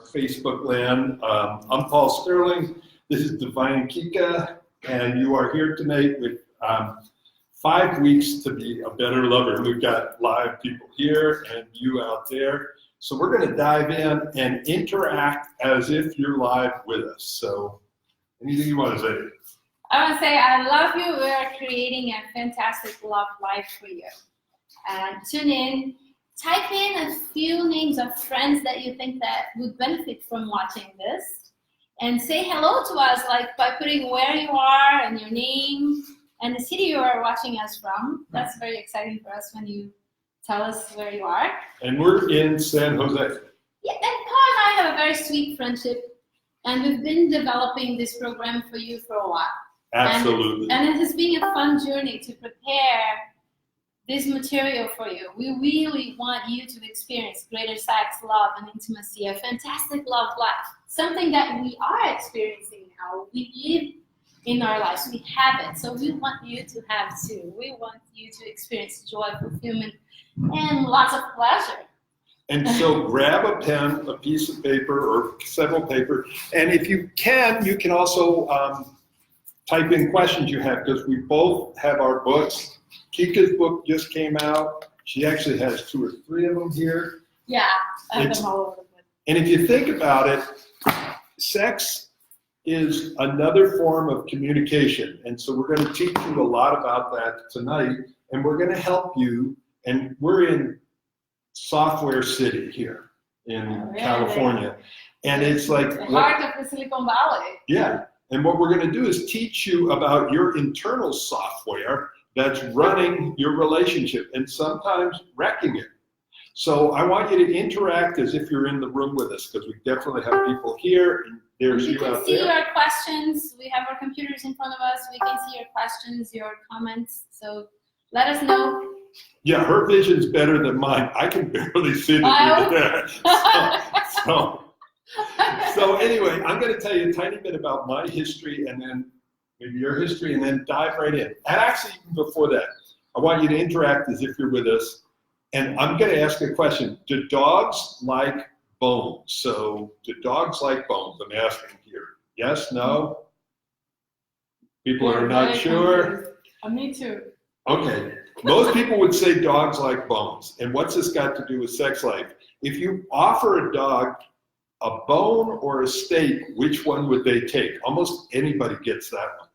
Facebook land. I'm Paul Sterling. This is Divine Kika, and you are here tonight with 5 weeks to be a better lover. We've got live people here and you out there. So we're going to dive in and interact as if you're live with us. So anything you want to say? I want to say I love you. We are creating a fantastic love life for you. Tune in. Type in a few names of friends that you think that would benefit from watching this, and say hello to us, like by putting where you are and your name and the city you are watching us from. That's very exciting for us when you tell us where you are. And we're in San Jose. Yeah, and Paul and I have a very sweet friendship, and we've been developing this program for you for a while. Absolutely. And it has been a fun journey to prepare this material for you. We really want you to experience greater sex, love, and intimacy, a fantastic love life, something that we are experiencing now. We live in our lives, we have it, so we want you to have too. We want you to experience joy, fulfillment, and lots of pleasure. And so grab a pen, a piece of paper, or several paper, and if you can also type in questions you have, because we both have our books. Kika's book just came out. She actually has 2 or 3 of them here. Yeah, I have them all over the place. And if you think about it, sex is another form of communication. And so we're going to teach you a lot about that tonight. And we're going to help you. And we're in Software City here in California. And it's like the heart of the Silicon Valley. Yeah. And what we're going to do is teach you about your internal software that's running your relationship and sometimes wrecking it. So I want you to interact as if you're in the room with us, because we definitely have people here, and there's you out there. You can see your questions. We have our computers in front of us. We can see your questions, your comments. So let us know. Yeah, her vision's better than mine. I can barely see the So anyway, I'm going to tell you a tiny bit about my history, and then maybe your history, and then dive right in. And actually, even before that, I want you to interact as if you're with us. And I'm going to ask a question. Do dogs like bones? So do dogs like bones? I'm asking here. Yes, no? People are not sure. Me too. Okay. Most people would say dogs like bones. And what's this got to do with sex life? If you offer a dog a bone or a steak, which one would they take? Almost anybody gets that one.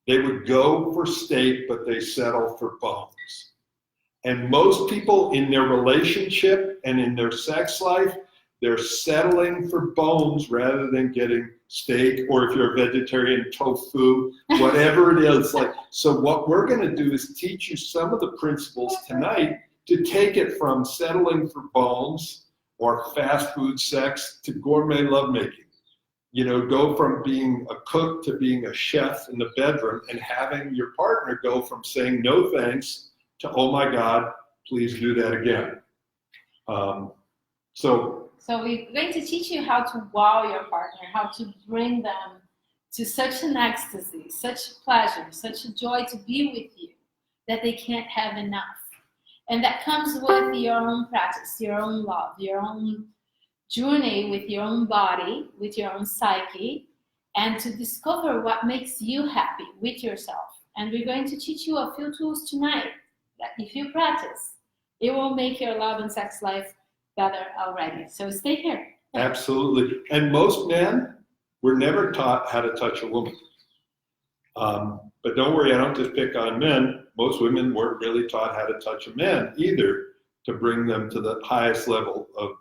They would go for steak, but they settle for bones. And most people in their relationship and in their sex life, they're settling for bones rather than getting steak, or if you're a vegetarian, tofu, whatever it is. So what we're going to do is teach you some of the principles tonight to take it from settling for bones or fast food sex to gourmet lovemaking. You know, go from being a cook to being a chef in the bedroom, and having your partner go from saying no thanks to, oh my God, please do that again. So we're going to teach you how to wow your partner, how to bring them to such an ecstasy, such pleasure, such a joy to be with you that they can't have enough. And that comes with your own practice, your own love, your own journey with your own body, with your own psyche, and to discover what makes you happy with yourself. And we're going to teach you a few tools tonight that if you practice, it will make your love and sex life better already. So stay here. Absolutely. And most men were never taught how to touch a woman. But don't worry, I don't just pick on men. Most women weren't really taught how to touch a man either, to bring them to the highest level of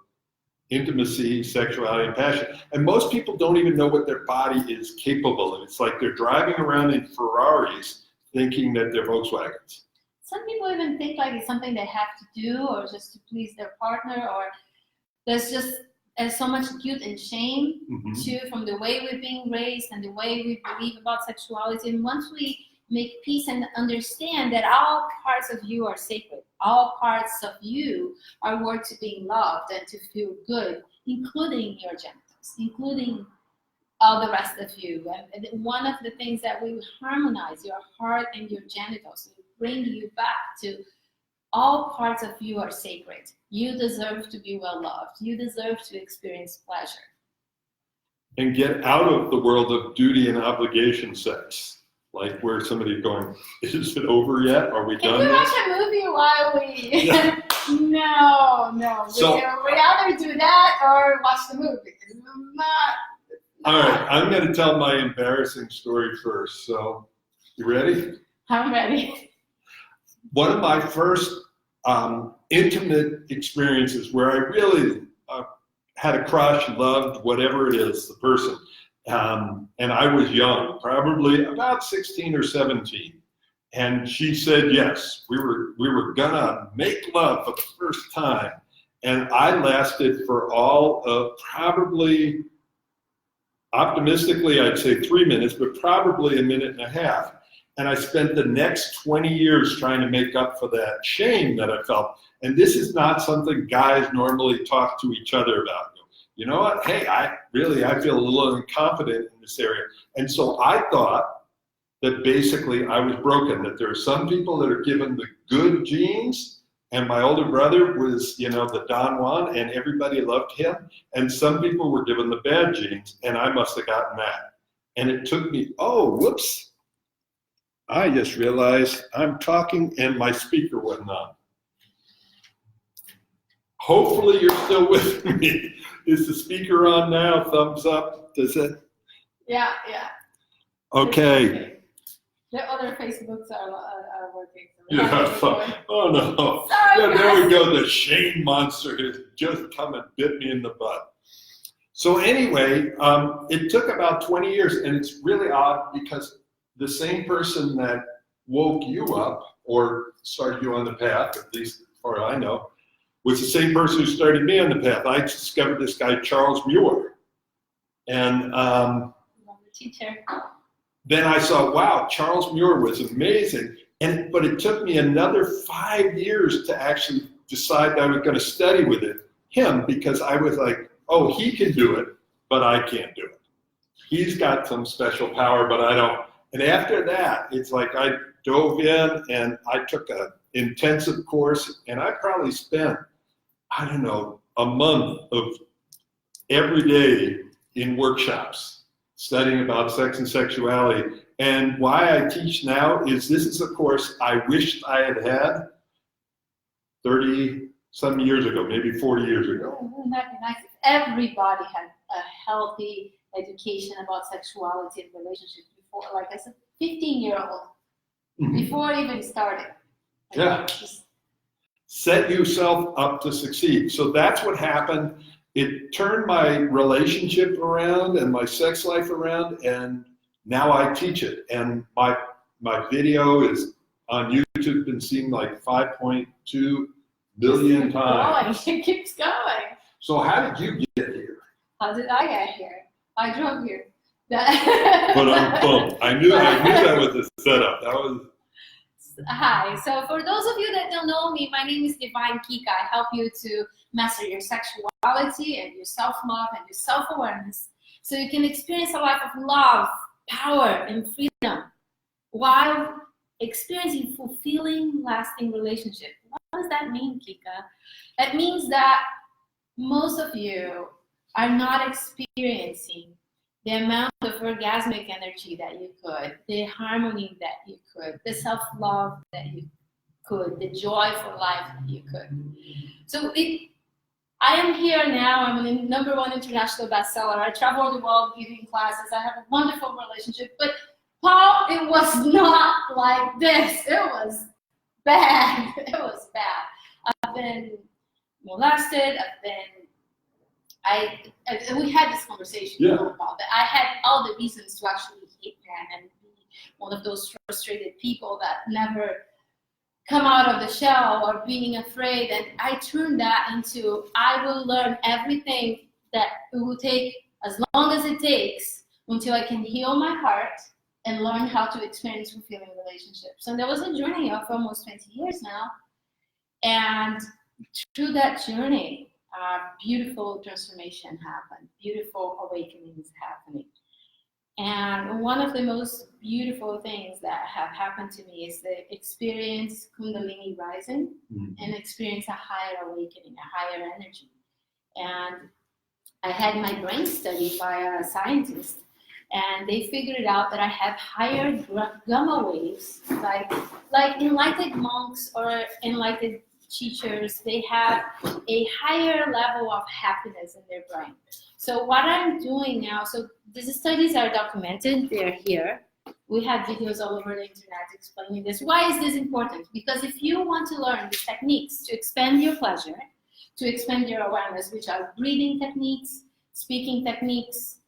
intimacy, sexuality, and passion. And most people don't even know what their body is capable of. It's like they're driving around in Ferraris thinking that they're Volkswagens. Some people even think like it's something they have to do, or just to please their partner, or there's so much guilt and shame too, from the way we're being raised and the way we believe about sexuality. And once we make peace and understand that all parts of you are sacred, all parts of you are worth being loved and to feel good, including your genitals, including all the rest of you. And one of the things that we harmonize, your heart and your genitals, we bring you back to all parts of you are sacred. You deserve to be well loved. You deserve to experience pleasure. and get out of the world of duty and obligation sex. Like where somebody's going, is it over yet? Are we done Can we yet? watch a movie while we? Yeah. No. So- we either do that or watch the movie. It's not. All right, I'm going to tell my embarrassing story first. So, you ready? I'm ready. One of my first intimate experiences where I really had a crush, loved whatever it is, the person, and I was young, probably about 16 or 17, and she said yes. We were gonna make love for the first time, and I lasted for all of probably, optimistically, I'd say 3 minutes, but probably a minute and a half. And I spent the next 20 years trying to make up for that shame that I felt. And this is not something guys normally talk to each other about. You know what? Hey, I feel a little incompetent in this area. And so I thought that basically I was broken, that there are some people that are given the good genes, and my older brother was, the Don Juan, and everybody loved him. And some people were given the bad genes, and I must have gotten that. And it took me, whoops. I just realized I'm talking and my speaker wasn't on. Hopefully you're still with me. Is the speaker on now? Thumbs up. Does it? Yeah. Okay. The other Facebooks are working. So Yeah. Oh no. Sorry, Yeah, there we guys. go. The shame monster has just come and bit me in the butt. So anyway, it took about 20 years, and it's really odd because the same person that woke you up or started you on the path, at least as far as I know, was the same person who started me on the path. I discovered this guy, Charles Muir. And The teacher. then I saw, wow, Charles Muir was amazing. But it took me another 5 years to actually decide that I was going to study with him, because I was like, he can do it, but I can't do it. He's got some special power, but I don't. And after that, it's like I dove in and I took an intensive course, and I probably spent, a month of every day in workshops studying about sex and sexuality. And why I teach now is this is a course I wished I had 30 some years ago, maybe 40 years ago. Wouldn't that be nice if everybody had a healthy education about sexuality and relationships before, like as a 15-year-old, before even starting? Yeah. Set yourself up to succeed. So that's what happened. It turned my relationship around and my sex life around, and now I teach it. And my video is on YouTube, been seen like 5.2 billion times. It keeps going. So how did you get here? How did I get here? I drove here. But I'm pumped. I knew that was the setup. That was. Hi. So for those of you that don't know me, my name is Divine Kika. I help you to master your sexuality and your self-love and your self-awareness, so you can experience a life of love, power, and freedom while experiencing fulfilling, lasting relationship. What does that mean, Kika? It means that most of you are not experiencing the amount of orgasmic energy that you could, the harmony that you could, the self-love that you could, the joy for life that you could. So I am here now. I'm a #1 international bestseller. I travel the world giving classes. I have a wonderful relationship. But Paul, it was not like this. It was bad. It was bad. I've been molested. We had this conversation about that. I had all the reasons to actually hate men and be one of those frustrated people that never come out of the shell or being afraid. And I turned that into, I will learn everything that it will take as long as it takes until I can heal my heart and learn how to experience fulfilling relationships. And there was a journey of almost 20 years now. And through that journey, beautiful transformation happened, beautiful awakenings happening. And one of the most beautiful things that have happened to me is the experience Kundalini rising and experience a higher awakening, a higher energy. And I had my brain studied by a scientist, and they figured out that I have higher gamma waves, like enlightened monks or enlightened teachers. They have a higher level of happiness in their brain. So what I'm doing now, so these studies are documented, they're here. We have videos all over the internet explaining this. Why is this important? Because if you want to learn the techniques to expand your pleasure, to expand your awareness, which are breathing techniques, speaking techniques,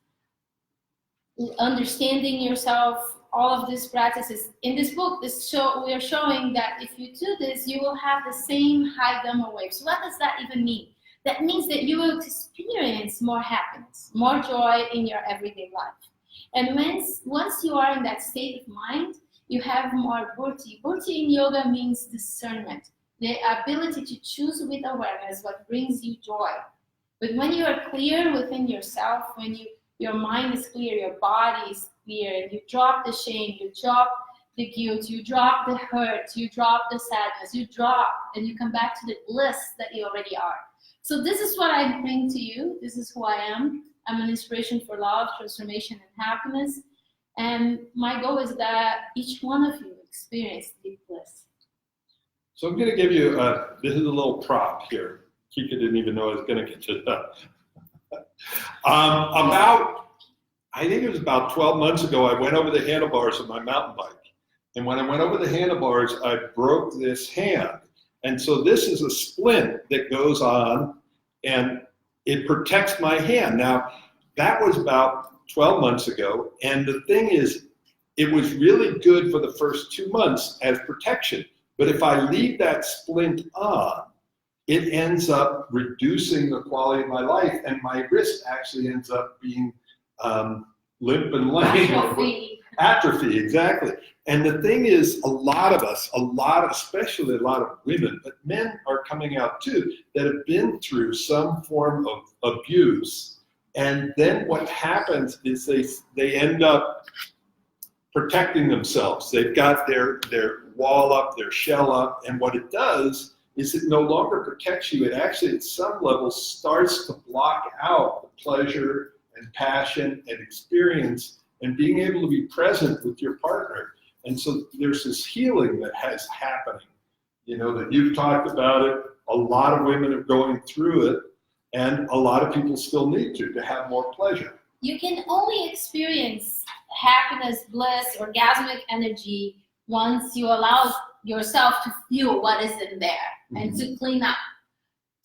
understanding yourself, all of these practices. In this book, we are showing that if you do this, you will have the same high gamma waves. What does that even mean? That means that you will experience more happiness, more joy in your everyday life. And once you are in that state of mind, you have more buddhi. Buddhi in yoga means discernment, the ability to choose with awareness what brings you joy. But when you are clear within yourself, when your mind is clear, your body is clear, and you drop the shame, you drop the guilt, you drop the hurt, you drop the sadness, you drop, and you come back to the bliss that you already are. So this is what I bring to you. This is who I am. I'm an inspiration for love, transformation, and happiness. And my goal is that each one of you experience deep bliss. So I'm going to give you, this is a little prop here. Kika didn't even know I was going to get to that. I think it was about 12 months ago, I went over the handlebars of my mountain bike. And when I went over the handlebars, I broke this hand. And so this is a splint that goes on and it protects my hand. Now, that was about 12 months ago. And the thing is, it was really good for the first 2 months as protection. But if I leave that splint on, it ends up reducing the quality of my life, and my wrist actually ends up being limp and lame. Atrophy, exactly. And the thing is, a lot of us, especially a lot of women, but men are coming out too, that have been through some form of abuse. And then what happens is they end up protecting themselves. They've got their wall up, their shell up, and what it does is it no longer protects you. It actually, at some level, starts to block out the pleasure and passion and experience and being able to be present with your partner. And so there's this healing that has happening, that you've talked about it. A lot of women are going through it, and a lot of people still need to have more pleasure. You can only experience happiness, bliss, orgasmic energy once you allow yourself to feel what is in there and to clean up,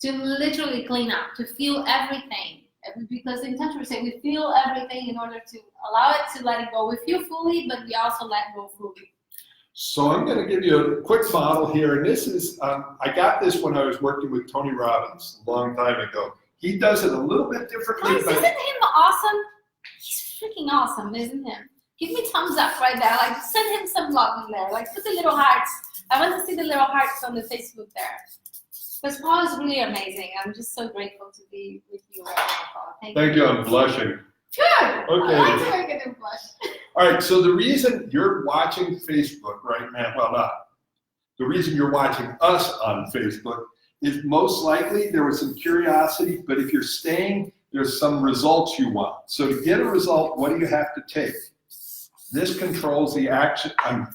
to literally clean up, to feel everything. Because in Tantra we say we feel everything in order to allow it to let it go. We feel fully, but we also let go fully. So I'm going to give you a quick model here. And this is, I got this when I was working with Tony Robbins a long time ago. He does it a little bit differently. Guys, isn't him awesome? He's freaking awesome, isn't he? Give me thumbs up right there. Like, send him some love in there. Like, put the little hearts. I want to see the little hearts on the Facebook there. Because Paul is really amazing. I'm just so grateful to be with you right now, Paul. Thank you. I'm blushing. Good. Okay. I like to make him blush. All right. So the reason you're watching Facebook right now, the reason you're watching us on Facebook is most likely there was some curiosity, but if you're staying, there's some results you want. So to get a result, what do you have to take? This controls the action. I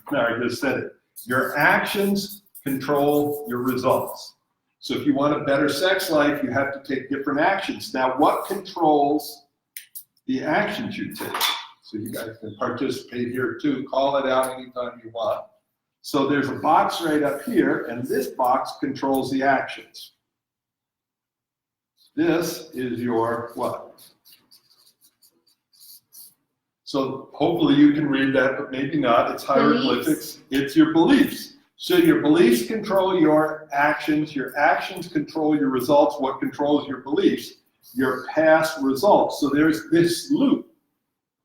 just said it. Your actions control your results. So if you want a better sex life, you have to take different actions. Now, what controls the actions you take? So you guys can participate here too. Call it out anytime you want. So there's a box right up here, and this box controls the actions. This is your what? So hopefully you can read that, but maybe not. It's hieroglyphics. It's your beliefs. So your beliefs control your actions control your results. What controls your beliefs? Your past results. So there's this loop.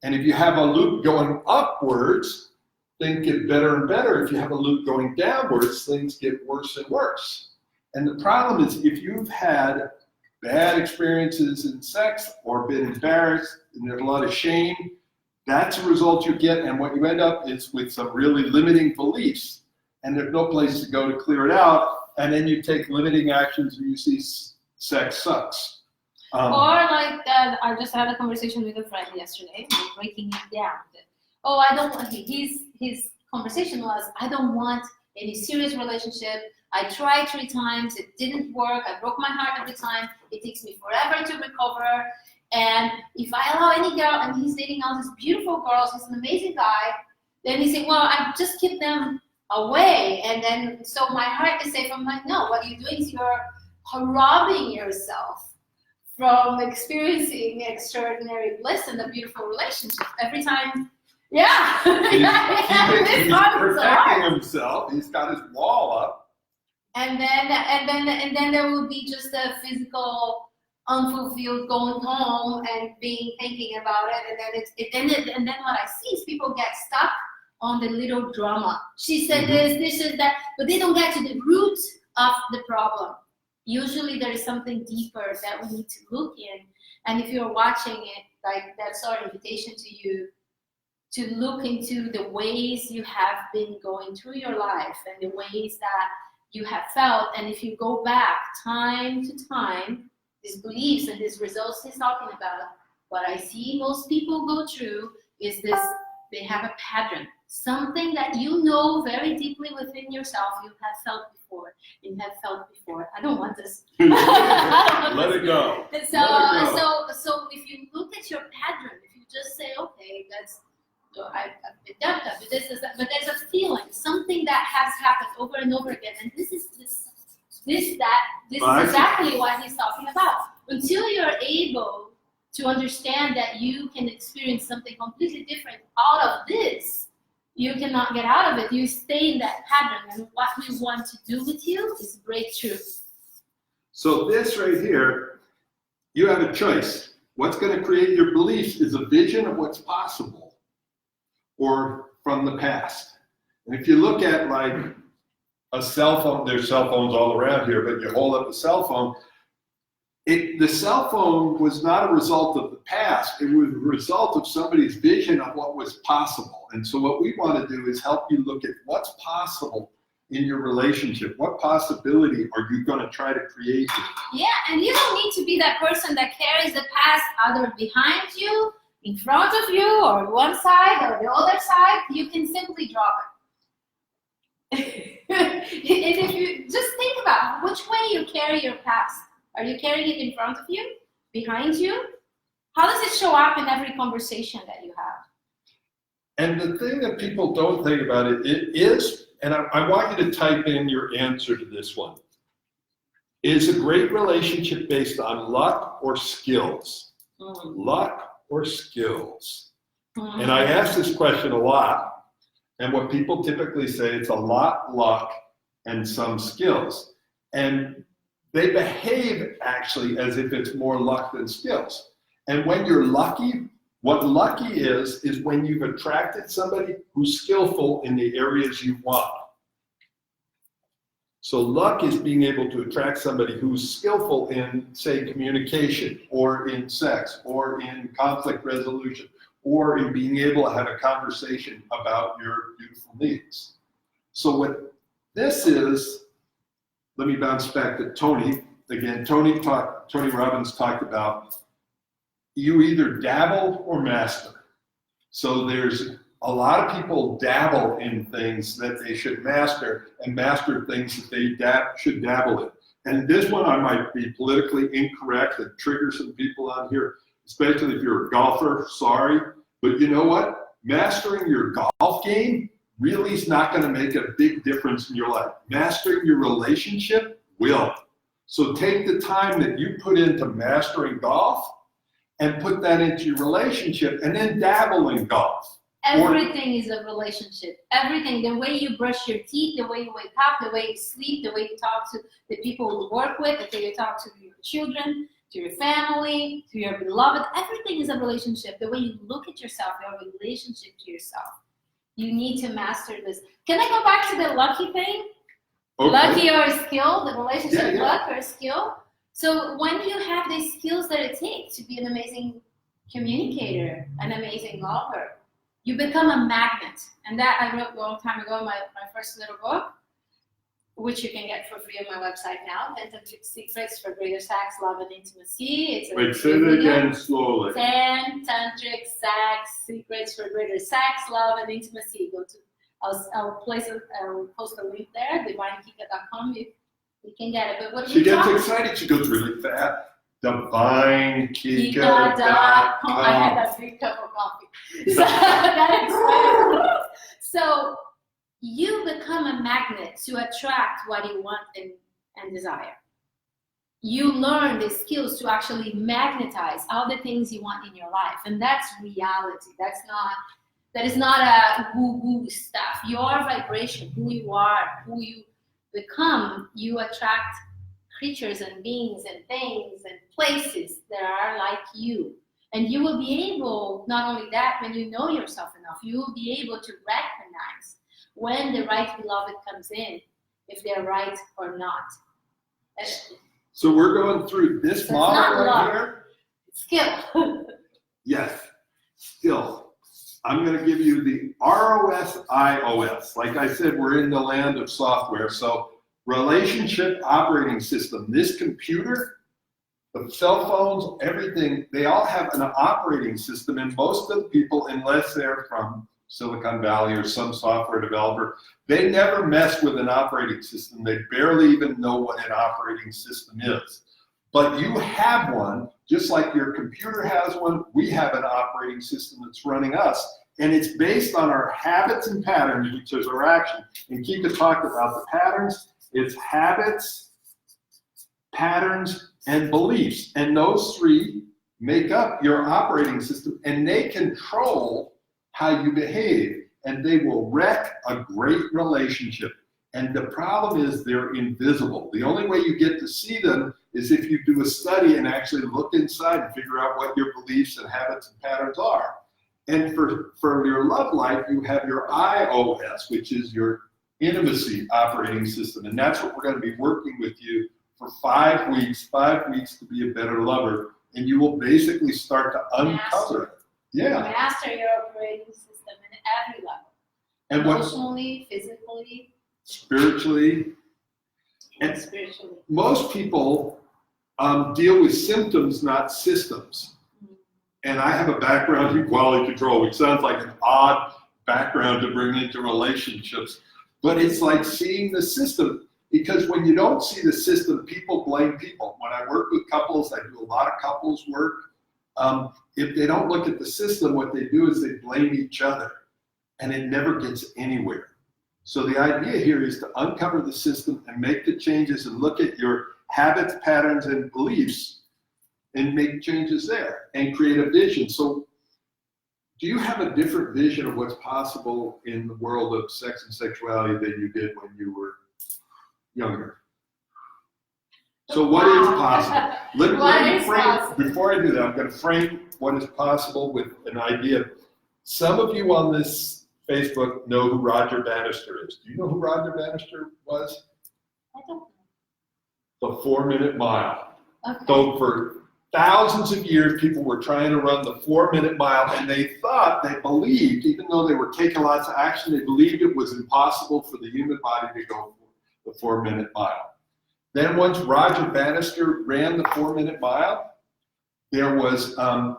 And if you have a loop going upwards, things get better and better. If you have a loop going downwards, things get worse and worse. And the problem is if you've had bad experiences in sex or been embarrassed and there's a lot of shame, that's the result you get. And what you end up is with some really limiting beliefs. And there's no place to go to clear it out, and then you take limiting actions and you see sex sucks. Or like I just had a conversation with a friend yesterday, breaking it down. Oh, I don't want. His conversation was, I don't want any serious relationship. I tried 3 times, it didn't work. I broke my heart every time. It takes me forever to recover. And if I allow any girl, and he's dating all these beautiful girls, he's an amazing guy. Then he said, well, I just keep them away. And then so my heart is safe. I'm like, no, what you're doing is you're robbing yourself from experiencing extraordinary bliss and a beautiful relationship. Every time, yeah. He's protecting himself. He's got his wall up. And then there will be just a physical unfulfilled going home and thinking about it, and then what I see is people get stuck on the little drama. She said this is that, but they don't get to the root of the problem. Usually there is something deeper that we need to look in. And if you're watching it, like that's our invitation to you to look into the ways you have been going through your life and the ways that you have felt. And if you go back time to time, these beliefs and these results he's talking about, what I see most people go through is this, they have a pattern, something that you know very deeply within yourself you have felt before. I don't want this. Let it go. So if you look at your pattern, if you just say, okay, that's, I've been done that, but there's a feeling, something that has happened over and over again, and this is exactly what he's talking about. Until you're able to understand that you can experience something completely different out of this, you cannot get out of it. You stay in that pattern, and what we want to do with you is break through. So this right here, you have a choice. What's going to create your beliefs is a vision of what's possible or from the past. And if you look at like a cell phone, there's cell phones all around here, but you hold up a cell phone, the cell phone was not a result of the past, it was a result of somebody's vision of what was possible. And so what we want to do is help you look at what's possible in your relationship. What possibility are you going to try to create here? Yeah, and you don't need to be that person that carries the past either behind you, in front of you, or one side or the other side. You can simply drop it. And if you just think about which way you carry your past. Are you carrying it in front of you, behind you? How does it show up in every conversation that you have? And the thing that people don't think about it is, and I want you to type in your answer to this one, is a great relationship based on luck or skills? Luck or skills? And I ask this question a lot, and what people typically say, it's a lot luck and some skills. And they behave actually as if it's more luck than skills. And when you're lucky, what lucky is when you've attracted somebody who's skillful in the areas you want. So luck is being able to attract somebody who's skillful in, say, communication, or in sex, or in conflict resolution, or in being able to have a conversation about your beautiful needs. So what this is, let me bounce back to Tony. Again, Tony Robbins talked about you either dabble or master. So there's a lot of people dabble in things that they should master, and master things that they should dabble in. And this one I might be politically incorrect and trigger some people on here, especially if you're a golfer, sorry. But you know what? Mastering your golf game really is not going to make a big difference in your life. Mastering your relationship will. So take the time that you put into mastering golf and put that into your relationship, and then dabble in golf. Everything is a relationship. Everything, the way you brush your teeth, the way you wake up, the way you sleep, the way you talk to the people you work with, the way you talk to your children, to your family, to your beloved, everything is a relationship. The way you look at yourself, your relationship to yourself. You need to master this. Can I go back to the lucky thing? Okay. Lucky or skill, the relationship, luck or skill. So when you have these skills that it takes to be an amazing communicator, an amazing lover, you become a magnet. And that I wrote a long time ago in my first little book. which you can get for free on my website now, 10 Tantric Secrets for Greater Sex, Love, and Intimacy. It's a Wait, say it again slowly. 10 Tantric Sex Secrets for Greater Sex, Love, and Intimacy. Go to, I'll post a link there, divinekika.com. You can get it. But what She gets excited. She goes really fast. DivineKika.com. I had that big cup of coffee. So that explains. So you become a magnet to attract what you want and desire. You learn the skills to actually magnetize all the things you want in your life, and that's reality. That is not a woo-woo stuff. Your vibration, who you are, who you become, you attract creatures and beings and things and places that are like you. And you will be able, not only that, when you know yourself enough, you will be able to recognize when the right beloved comes in, if they're right or not. So we're going through this model right here? Skill. Yes, skill. I'm going to give you the ROS, IOS. Like I said, we're in the land of software. So relationship operating system. This computer, the cell phones, everything, they all have an operating system. And most of the people, unless they're from Silicon Valley or some software developer, they never mess with an operating system. They barely even know what an operating system is. But you have one, just like your computer has one, we have an operating system that's running us. And it's based on our habits and patterns, which is our action. And Kika talked about the patterns. It's habits, patterns, and beliefs. And those three make up your operating system, and they control how you behave, and they will wreck a great relationship. And the problem is they're invisible. The only way you get to see them is if you do a study and actually look inside and figure out what your beliefs and habits and patterns are. And for your love life, you have your IOS, which is your intimacy operating system. And that's what we're going to be working with you for 5 weeks to be a better lover. And you will basically start to uncover it. Yeah. Master your operating system in every level. And emotionally, physically, spiritually. And spiritually. Most people deal with symptoms, not systems. Mm-hmm. And I have a background in quality control, which sounds like an odd background to bring into relationships. But it's like seeing the system. Because when you don't see the system, people blame people. When I work with couples, I do a lot of couples work. If they don't look at the system, what they do is they blame each other, and it never gets anywhere. So the idea here is to uncover the system and make the changes and look at your habits, patterns, and beliefs and make changes there and create a vision. So do you have a different vision of what's possible in the world of sex and sexuality than you did when you were younger? So what is possible? Let me frame, before I do that, I'm going to frame what is possible with an idea. Some of you on this Facebook know who Roger Bannister is. Do you know who Roger Bannister was? I don't know. The 4-minute mile. Okay. So for thousands of years, people were trying to run the 4-minute mile, and they believed, even though they were taking lots of action, they believed it was impossible for the human body to go the 4-minute mile. Then once Roger Bannister ran the 4-minute mile, there was,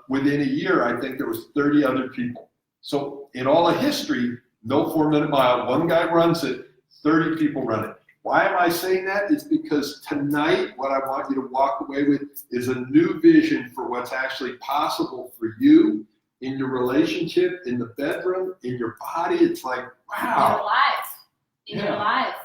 within a year, I think there was 30 other people. So in all of history, no 4-minute mile, one guy runs it, 30 people run it. Why am I saying that? It's because tonight, what I want you to walk away with is a new vision for what's actually possible for you in your relationship, in the bedroom, in your body. It's like, wow. In your life.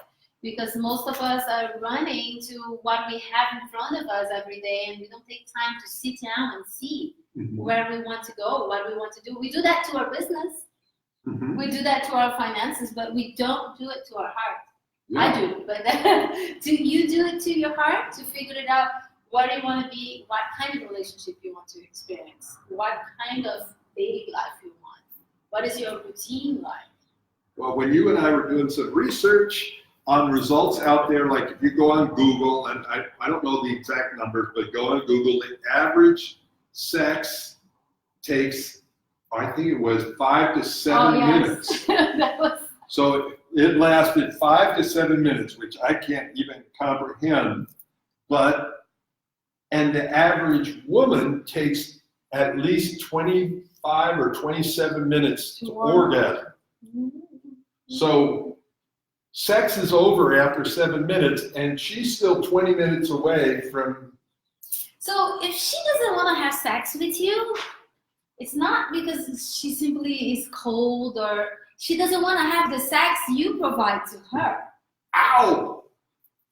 Because most of us are running to what we have in front of us every day, and we don't take time to sit down and see where we want to go, what we want to do. We do that to our business. Mm-hmm. We do that to our finances, but we don't do it to our heart. Yeah. I do, but do you do it to your heart to figure it out? What do you want to be? What kind of relationship you want to experience? What kind of dating life you want? What is your routine like? Well, when you and I were doing some research on results out there, like if you go on Google, and I don't know the exact numbers, but go on Google, the average sex takes, I think it was 5 to 7 minutes. That was So it lasted 5 to 7 minutes, which I can't even comprehend. And the average woman takes at least 25 or 27 minutes to orgasm. So sex is over after 7 minutes, and she's still 20 minutes away from. So if she doesn't want to have sex with you, it's not because she simply is cold or she doesn't want to have the sex you provide to her. Ow!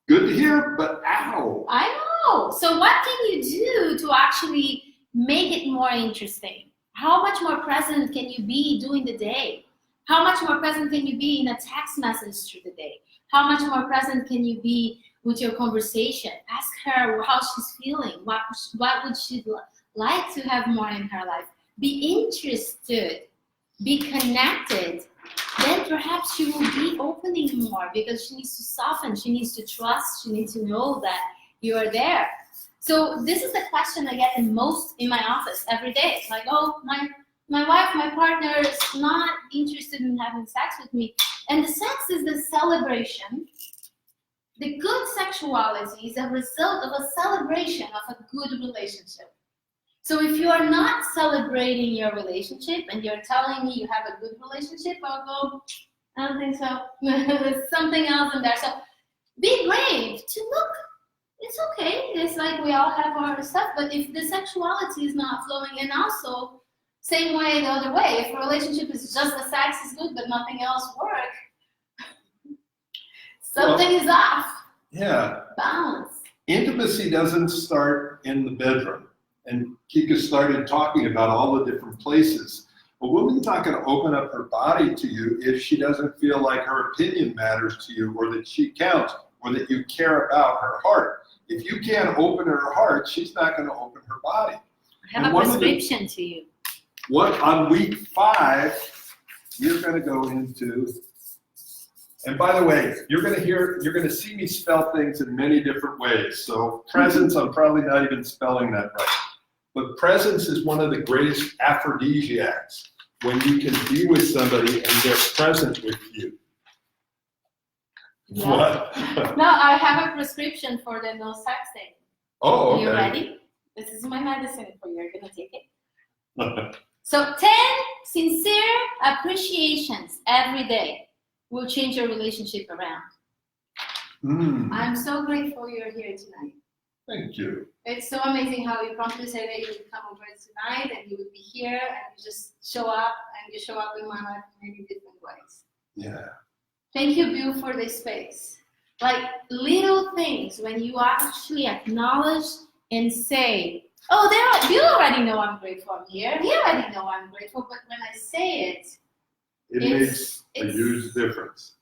Good to hear, but ow! I know. So what can you do to actually make it more interesting? How much more present can you be during the day? How much more present can you be in a text message through the day? How much more present can you be with your conversation? Ask her how she's feeling. What would she like to have more in her life? Be interested. Be connected. Then perhaps she will be opening more because she needs to soften. She needs to trust. She needs to know that you are there. So this is the question I get the most in my office every day. Like, oh, my wife, my partner is not interested in having sex with me. And the sex is the celebration. The good sexuality is a result of a celebration of a good relationship. So if you are not celebrating your relationship and you're telling me you have a good relationship, I'll go, I don't think so. There's something else in there. So be brave to look. It's okay. It's like we all have our stuff. But if the sexuality is not flowing, and also same way the other way, if a relationship is just the sex is good but nothing else works, something is off. Yeah. Balance. Intimacy doesn't start in the bedroom. And Kika started talking about all the different places. A woman's not going to open up her body to you if she doesn't feel like her opinion matters to you, or that she counts, or that you care about her heart. If you can't open her heart, she's not going to open her body. I have a prescription to you. On week 5, you're going to go into, and by the way, you're going to see me spell things in many different ways. So presence, I'm probably not even spelling that right. But presence is one of the greatest aphrodisiacs, when you can be with somebody and they're present with you. Yeah. What? No, I have a prescription for the no sexting. Oh, okay. You ready? This is my medicine for you. You're going to take it. So 10 sincere appreciations every day will change your relationship around. I'm so grateful you're here tonight. Thank you. It's so amazing how you promptly say that you would come over tonight and you would be here and you just show up, and you show up in my life in many different ways. Yeah. Thank you, Bill, for this space. Like little things, when you actually acknowledge and say, oh, you already know I'm grateful I'm here. He already know I'm grateful, but when I say it, it makes a huge difference.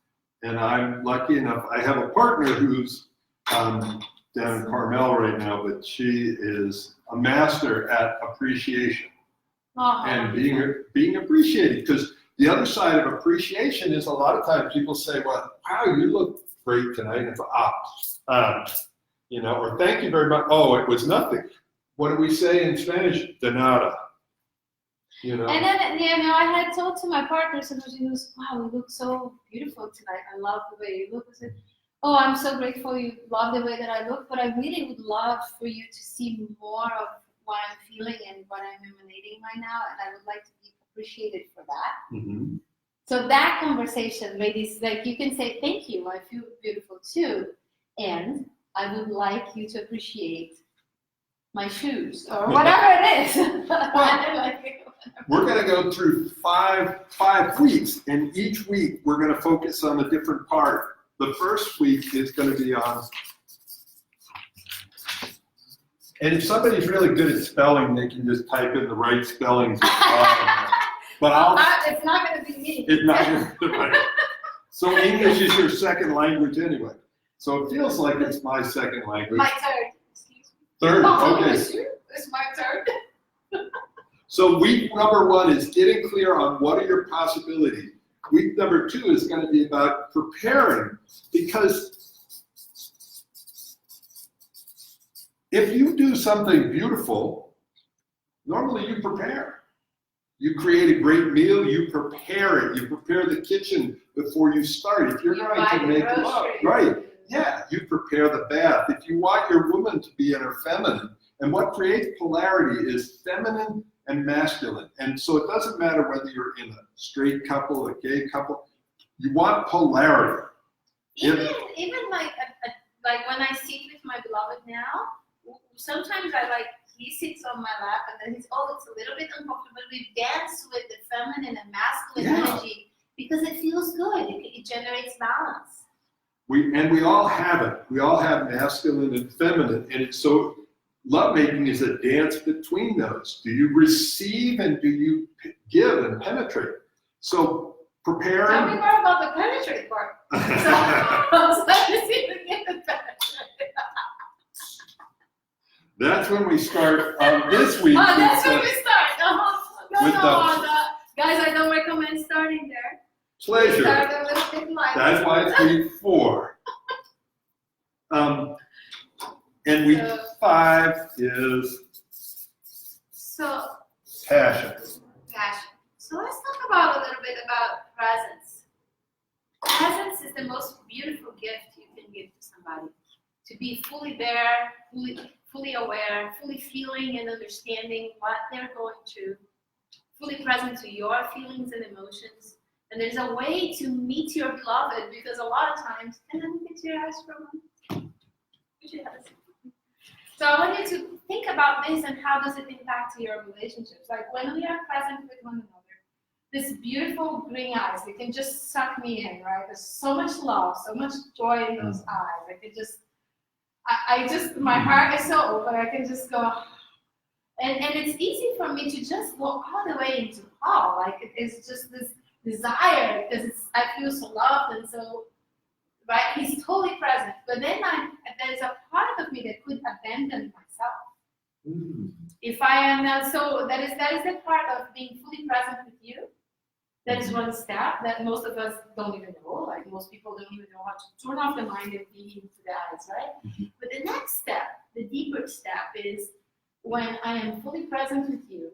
And I'm lucky enough, I have a partner who's down in Carmel right now, but she is a master at appreciation and being appreciated. Because the other side of appreciation is a lot of times people say, well, wow, you look great tonight. And it's or thank you very much. Oh, it was nothing. What do we say in Spanish? De nada. And then, I had told to my partner, sometimes he goes, wow, you look so beautiful tonight. I love the way you look. I said, oh, I'm so grateful you love the way that I look, but I really would love for you to see more of what I'm feeling and what I'm emanating right now, and I would like to be appreciated for that. Mm-hmm. So that conversation, ladies, like you can say, thank you, I feel beautiful too, and I would like you to appreciate my shoes, or whatever it is. We're going to go through five weeks, and each week we're going to focus on a different part. The first week is going to be on, and if somebody's really good at spelling, they can just type in the right spellings. But it's not going to be me. It's not going to be right. So English is your second language anyway. So it feels like it's my second language. My third. Excuse me. Third, okay. It's my third. So week number 1 is getting clear on what are your possibilities. Week number 2 is going to be about preparing, because if you do something beautiful, normally you prepare. You create a great meal, you prepare it. You prepare the kitchen before you start. If you're going to make love, right? Yeah, you prepare the bath. If you want your woman to be in her feminine, and what creates polarity is feminine and masculine. And so it doesn't matter whether you're in a straight couple, a gay couple, you want polarity. Even like when I sit with my beloved now, sometimes he sits on my lap and then it's a little bit uncomfortable. We dance with the feminine and masculine energy because it feels good. It generates balance. We all have it. We all have masculine and feminine, and it's so. Lovemaking is a dance between those. Do you receive and do you give and penetrate? So preparing. Tell me more about the penetrate part. So receiving and penetrate. That's when we start this week. Oh, that's when we start. Guys, I don't recommend starting there. Pleasure. Start a little bit lighter. That's why it's week 4. And week 5 is passion. Passion. So let's talk about a little bit about presence. Presence is the most beautiful gift you can give to somebody. To be fully there, fully aware, fully feeling and understanding what they're going through, fully present to your feelings and emotions. And there's a way to meet your beloved because a lot of times, can I look into your eyes for a moment? So I want you to think about this and how does it impact your relationships. Like when we are present with one another, this beautiful green eyes, they can just suck me in, right? There's so much love, so much joy in those eyes. I just, my heart is so open, I can just go, and it's easy for me to just go all the way into Paul. Like it's just this desire because I feel so loved and so, right? He's totally present. But then there's a part of me that could abandon myself. If I am not, so that is the part of being fully present with you. That is one step that most of us don't even know. Like most people don't even know how to turn off the mind and be into the eyes, right? But the next step, the deeper step is when I am fully present with you,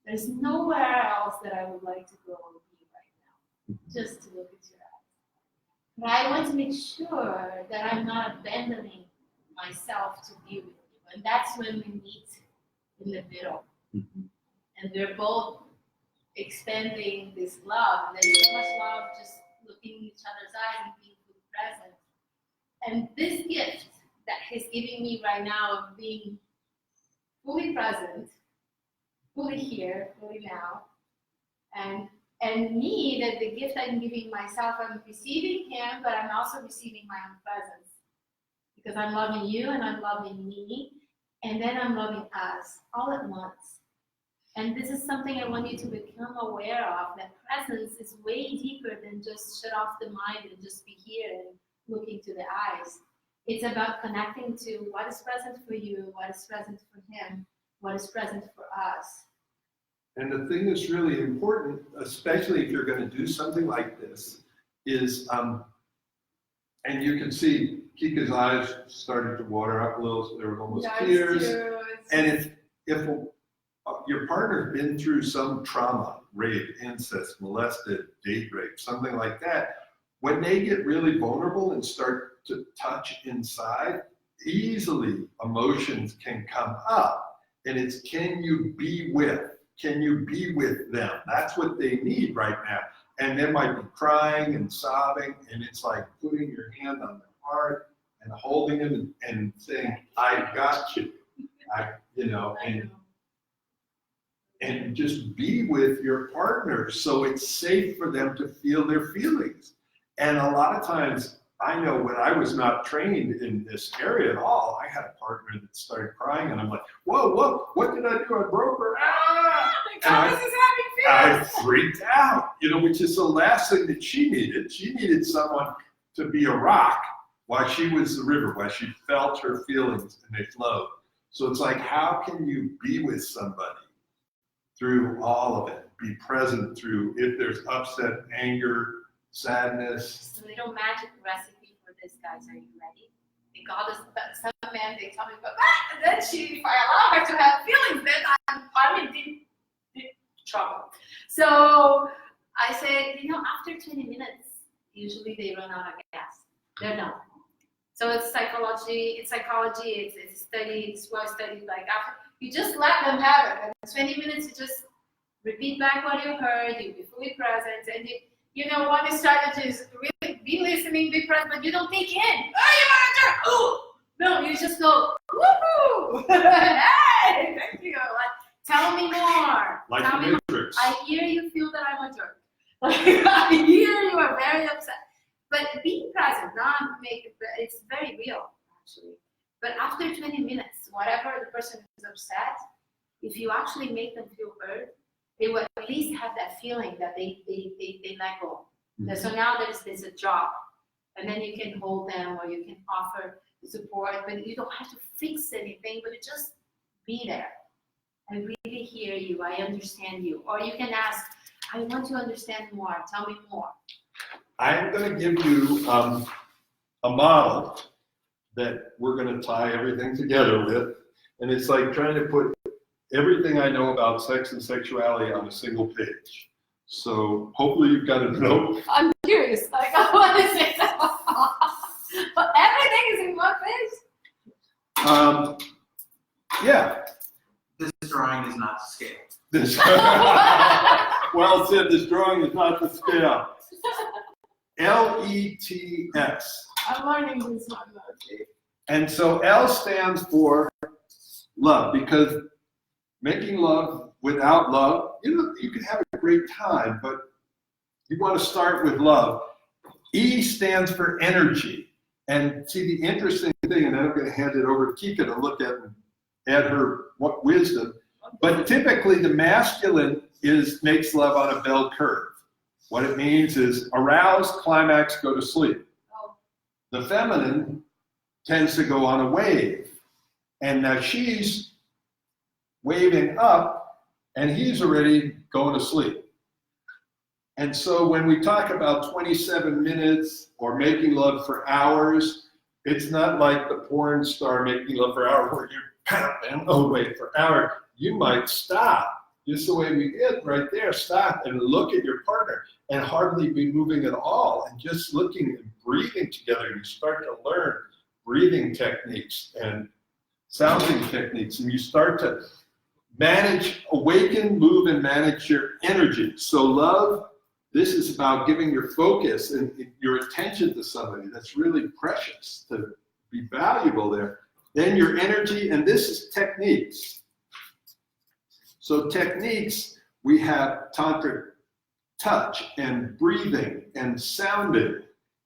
there's nowhere else that I would like to go and be right now, just to look at your eyes. But I want to make sure that I'm not abandoning myself to be with you. And that's when we meet in the middle. And we're both expanding this love. And there's so much love just looking in each other's eyes and being fully present. And this gift that he's giving me right now of being fully present, fully here, fully now, and me, that the gift I'm giving myself, I'm receiving him, but I'm also receiving my own presence. Because I'm loving you and I'm loving me, and then I'm loving us all at once. And this is something I want you to become aware of, that presence is way deeper than just shut off the mind and just be here and look into the eyes. It's about connecting to what is present for you, what is present for him, what is present for us. And the thing that's really important, especially if you're going to do something like this, is, and you can see Kika's eyes started to water up a little, so there were almost tears. And if your partner's been through some trauma, rape, incest, molested, date rape, something like that, when they get really vulnerable and start to touch inside, easily emotions can come up. And it's, can you be with them? That's what they need right now. And they might be crying and sobbing, and it's like putting your hand on their heart and holding them and saying, I got you. And just be with your partner so it's safe for them to feel their feelings. And a lot of times, I know when I was not trained in this area at all, I had a partner that started crying, and I'm like, whoa, what did I do? I broke her. I freaked out, which is the last thing that she needed. She needed someone to be a rock while she was the river, while she felt her feelings and they flowed. So it's like, how can you be with somebody through all of it? Be present through, if there's upset, anger, sadness. It's a little magic recipe for this, guys. Are you ready? Because some men, they tell me, but then if I allow her to have feelings, then I'm trouble. So I said, after 20 minutes, usually they run out of gas. They're done. So it's psychology, it's studied, it's well studied. Like after, you just let them have it. And 20 minutes, you just repeat back what you heard, you be fully present, and one strategy is really be listening, be present, but you don't take in. Oh, you want to jerk? Ooh! No, you just go, woohoo! Hey, thank you. Like, tell me more. Like tell the me Matrix. I hear you feel that I'm a jerk. Like, I hear you are very upset. But being present, not make it, it's very real, actually. But after 20 minutes, whatever the person is upset, if you actually make them feel heard, they will at least have that feeling that they let go. Mm-hmm. So now there's a drop, and then you can hold them or you can offer support, but you don't have to fix anything, but you just be there. I really hear you, I understand you. Or you can ask, I want to understand more, tell me more. I'm going to give you a model that we're going to tie everything together with, and it's like trying to put everything I know about sex and sexuality on a single page. So hopefully you've got a note. I'm curious, like I want to say that. But everything is in one page? Yeah. This drawing is not to scale. This, well said, this drawing is not to scale. LETS. I'm learning this one, okay. And so L stands for love, because making love without love, you can have a great time, but you want to start with love. E stands for energy. And see, the interesting thing, and then I'm going to hand it over to Kika to look at and add her wisdom, but typically the masculine makes love on a bell curve. What it means is arouse, climax, go to sleep. Oh. The feminine tends to go on a wave. And now she's waving up, and he's already going to sleep. And so when we talk about 27 minutes or making love for hours, it's not like the porn star making love for hours where you're pounding away for hours. You might stop, just the way we did right there, stop and look at your partner and hardly be moving at all and just looking and breathing together. You start to learn breathing techniques and sounding techniques, and you start to awaken, move, and manage your energy. So love, this is about giving your focus and your attention to somebody. That's really precious, to be valuable there. Then your energy, and this is techniques. So techniques, we have tantric touch and breathing and sounding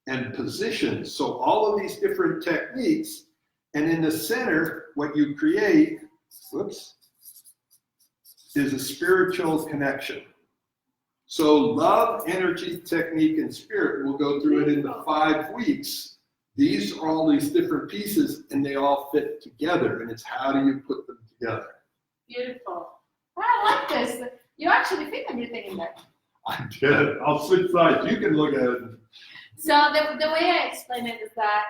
and position. So all of these different techniques, and in the center, what you create, is a spiritual connection. So love, energy, technique, and spirit, we'll go through it in the 5 weeks. These are all these different pieces, and they all fit together, and it's how do you put them together? Beautiful. I like this. You actually fit everything in there. I did. I'll switch sides. You can look at it. So the way I explain it is that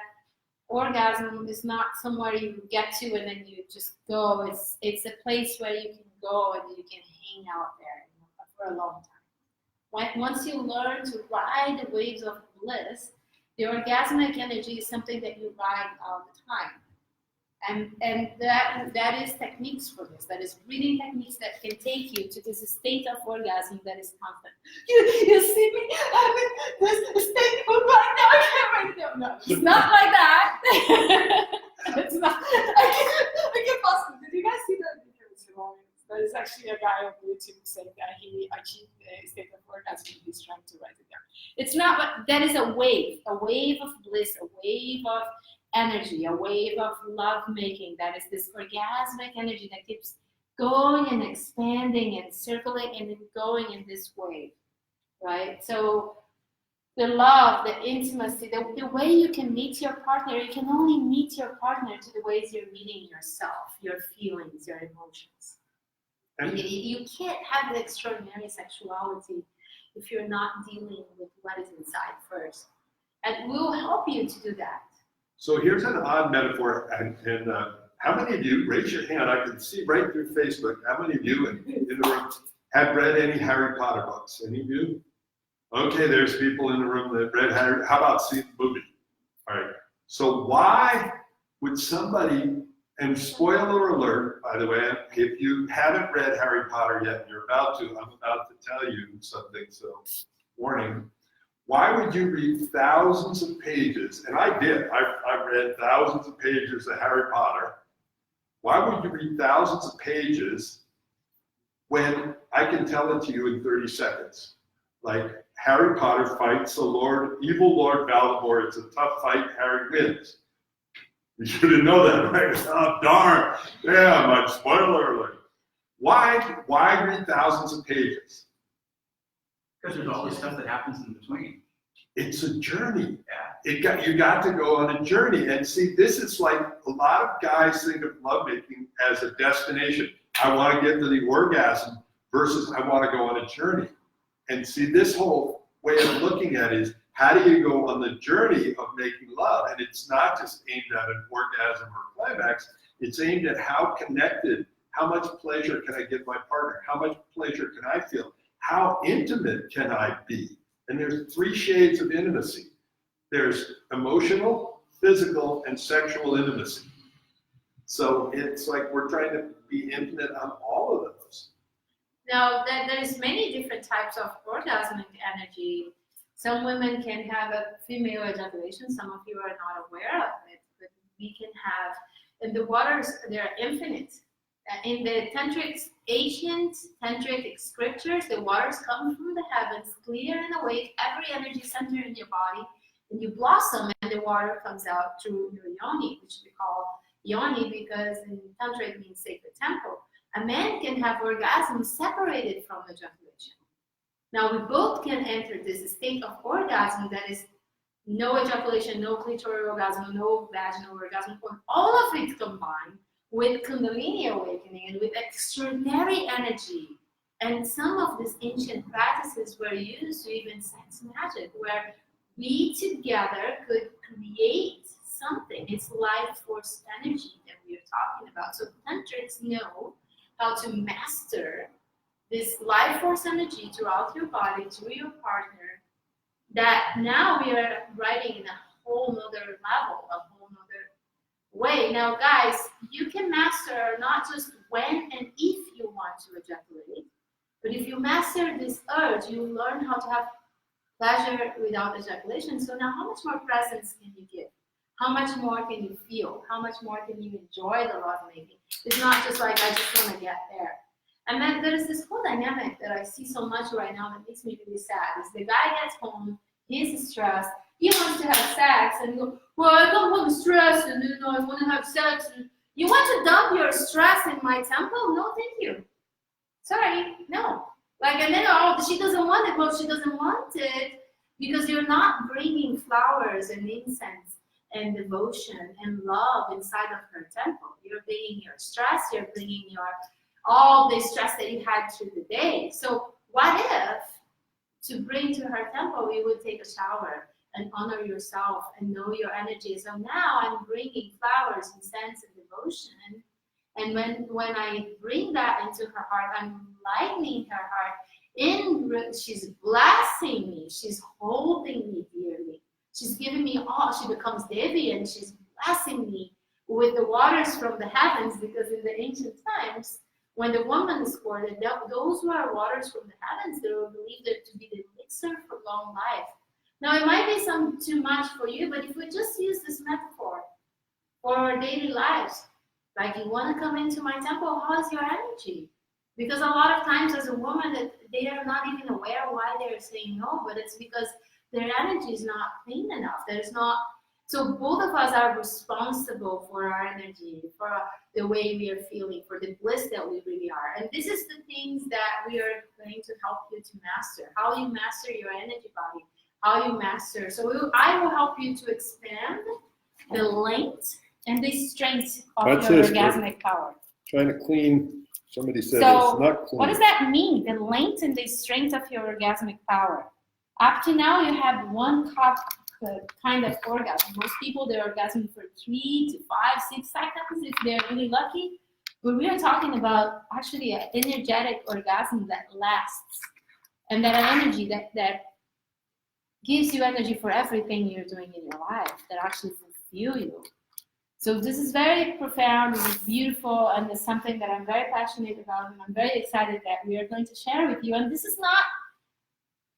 orgasm is not somewhere you get to and then you just go. It's a place where you can go and you can hang out there for a long time. Once you learn to ride the waves of bliss, the orgasmic energy is something that you ride all the time. And that is techniques for this. That is breathing techniques that can take you to this state of orgasm that is constant. You see me? I'm in this state of right now. I can't right now. No, it's not like that. It's not. I can't possibly. Did you guys see that video? There's actually a guy on YouTube saying that he achieved a state of orgasm and he's trying to write it down. It's not, but that is a wave of bliss, a wave of energy, a wave of love making. That is this orgasmic energy that keeps going and expanding and circling and then going in this wave, right? So the love, the intimacy, the way you can meet your partner, you can only meet your partner to the ways you're meeting yourself, your feelings, your emotions. You can't have the extraordinary sexuality if you're not dealing with what is inside first. And we'll help you to do that. So here's an odd metaphor, and how many of you, raise your hand, I can see right through Facebook, how many of you in the room have read any Harry Potter books? Any of you? Okay, there's people in the room that read Harry. How about seeing the movie? All right. So why would somebody, and spoiler alert, by the way, if you haven't read Harry Potter yet and you're about to, I'm about to tell you something, so warning. Why would you read thousands of pages, and I did, I read thousands of pages of Harry Potter. Why would you read thousands of pages when I can tell it to you in 30 seconds? Like, Harry Potter fights the evil Lord Voldemort. It's a tough fight. Harry wins. You didn't know that, right? Oh, darn. Yeah, my spoiler alert. Why read thousands of pages? Because there's all this stuff that happens in between. It's a journey. Yeah. You got to go on a journey. And see, this is like a lot of guys think of lovemaking as a destination. I want to get to the orgasm versus I want to go on a journey. And see, this whole way of looking at it is, how do you go on the journey of making love? And it's not just aimed at an orgasm or climax. It's aimed at how connected, how much pleasure can I give my partner? How much pleasure can I feel? How intimate can I be? And there's 3 shades of intimacy. There's emotional, physical, and sexual intimacy. So it's like we're trying to be intimate on all of those. Now, there's many different types of orgasmic energy. Some women can have a female ejaculation. Some of you are not aware of it, but we can have, and the waters, they're infinite. In the ancient tantric scriptures, the waters come from the heavens, clear and awake, every energy center in your body, and you blossom, and the water comes out through your yoni, which we call yoni because in tantra it means sacred temple. A man can have orgasm separated from ejaculation. Now we both can enter this state of orgasm that is no ejaculation, no clitoral orgasm, no vaginal orgasm, all of it combined with Kundalini awakening and with extraordinary energy. And some of these ancient practices were used to even sex magic, where we together could create something. It's life force energy that we are talking about. So tantrics know how to master this life force energy throughout your body, through your partner, that now we are writing in a whole nother level, a whole nother way. Now, guys, you can master not just when and if you want to ejaculate, but if you master this urge, you learn how to have pleasure without ejaculation. So now how much more presence can you give? How much more can you feel? How much more can you enjoy the lovemaking? It's not just like, I just want to get there. And then there's this whole dynamic that I see so much right now that makes me really sad, is the guy gets home, he's stressed, he wants to have sex, and go, well, I come home stressed, and I want to have sex. And you want to dump your stress in my temple? No, thank you. Sorry, no. Like, and then, oh, she doesn't want it. Well, she doesn't want it because you're not bringing flowers and incense and devotion and love inside of her temple. You're bringing your stress, you're bringing all the stress that you had through the day. So what if, to bring to her temple, you would take a shower and honor yourself and know your energy. So now I'm bringing flowers, incense, and devotion. And when I bring that into her heart, I'm lightening her heart. She's blessing me. She's holding me dearly. She's giving me all. She becomes Devi, and she's blessing me with the waters from the heavens, because in the ancient times, when the woman is courted, those who are waters from the heavens, they were believed to be the elixir for long life. Now, it might be some too much for you, but if we just use this metaphor for our daily lives, like, you want to come into my temple, how is your energy? Because a lot of times as a woman, that they are not even aware why they're saying no, but it's because their energy is not clean enough. There's not. So both of us are responsible for our energy, for the way we are feeling, for the bliss that we really are. And this is the things that we are going to help you to master. How you master your energy body, how you master. So I will help you to expand the length and the strength of your orgasmic power. Trying to clean, somebody said So, it's not clean. what does that mean? The length and the strength of your orgasmic power. Up to now, you have one cup kind of orgasm. Most people, they're orgasming for 3 to 5, 6 seconds if they're really lucky. But we are talking about actually an energetic orgasm that lasts, and that energy that gives you energy for everything you're doing in your life, that actually fulfill you. So this is very profound, this is beautiful, and it's something that I'm very passionate about, and I'm very excited that we are going to share with you. And this is not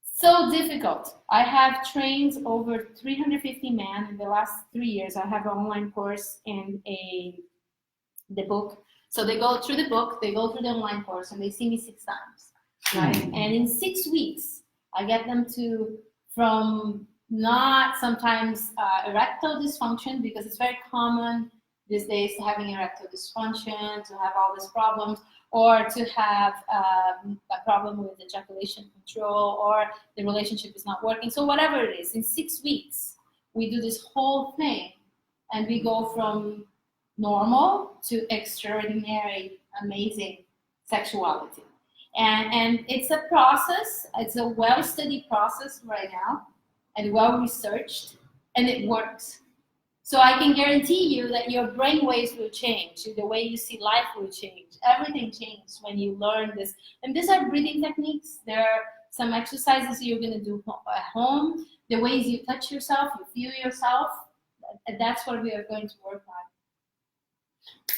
so difficult. I have trained over 350 men in the last 3 years. I have an online course and the book. So they go through the book, they go through the online course, and they see me 6 times. Right? And in 6 weeks, I get them from not sometimes erectile dysfunction, because it's very common these days having erectile dysfunction, to have all these problems, or to have a problem with ejaculation control, or the relationship is not working. So whatever it is, in 6 weeks, we do this whole thing, and we go from normal to extraordinary, amazing sexuality. And it's a process, it's a well-studied process right now, and well-researched, and it works. So I can guarantee you that your brain waves will change, the way you see life will change. Everything changes when you learn this. And these are breathing techniques. There are some exercises you're going to do at home, the ways you touch yourself, you feel yourself. And that's what we are going to work on.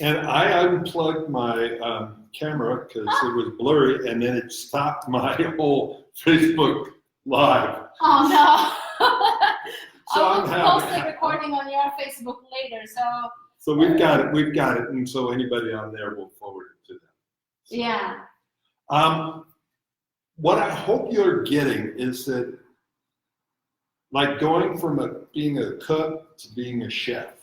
And I unplugged my camera because it was blurry, and then it stopped my whole Facebook Live. Oh no! So I will post the recording on your Facebook later. So we've got it, and so anybody on there will forward it to them. So, yeah. What I hope you're getting is that, like going from being a cook to being a chef,